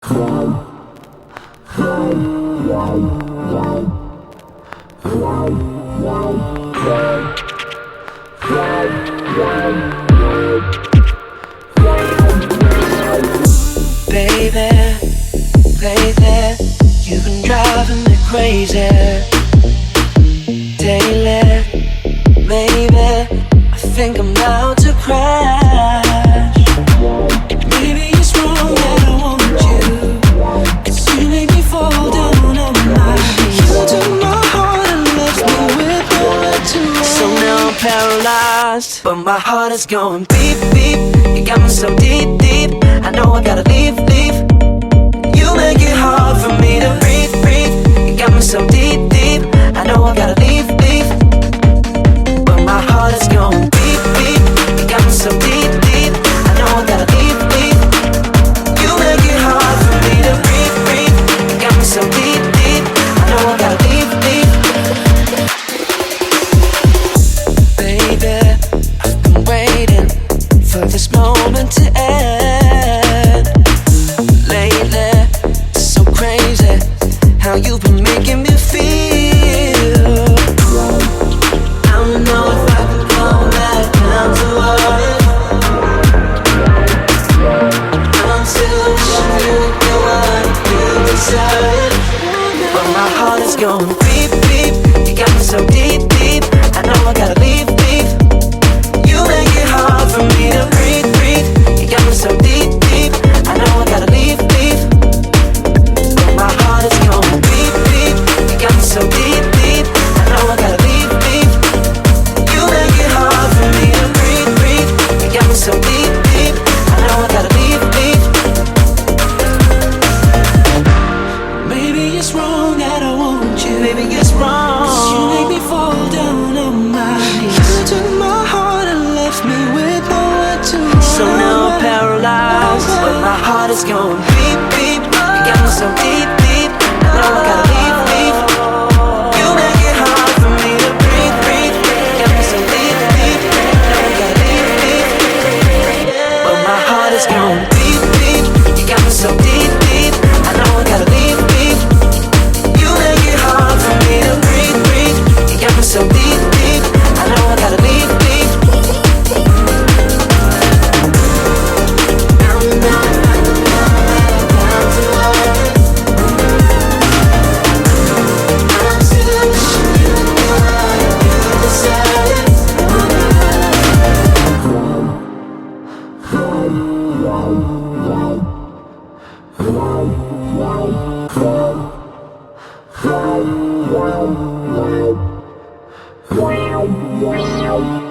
Baby, baby, you've been driving me crazy daily. Maybe I think I'm about to crash. Maybe it's wrong that I want you, 'cause you make me fall down on my knees. You took my heart and left me with nowhere to run. So now I'm paralyzed, but my heart is going beep, beep. You got me so deep, deep, I know I gotta leave, leave. You make it hard for me to breathe, breathe. You got me so deep, deep, I know I gotta leave, leave. But my heart is going beep, beep. You got me so deep, deep, I know I gotta leave, leave. You make it hard for me to breathe, breathe. You got me so deep, deep, I know I gotta leave, leave. Baby, I've been waiting for this moment to end. Lately, it's so crazy how you've been making me feel. I don't know if I can go back down to earth until you get what you deserve. But my heart is going beep, beep. You got me so deep, deep, I know I gotta leave, leave. You make it hard for me to breathe, breathe. You got me so deep, deep, I know I gotta leave, leave. But my heart is going beep, beep. You got me so deep, deep, I know I gotta leave, leave. You make it hard for me to breathe, breathe. You got me so deep, deep, I know I gotta leave, leave. Maybe it's wrong that I want you. Maybe it's wrong, 'cause you make me fall down on my knees. You took my heart and left me with nowhere to run. So now I'm paralyzed, but my heart is going beep, beep. You got me so deep, deep, I know I gotta leave, leave. You make it hard for me to breathe, breathe. You got me so deep, deep, I know I gotta leave, leave. But my heart is going beep, beep. You got me so deep, deep, I know I gotta leave, leave. You make it hard for me to breathe, breathe. You got me so deep, deep, I know I gotta leave, leave. Wow.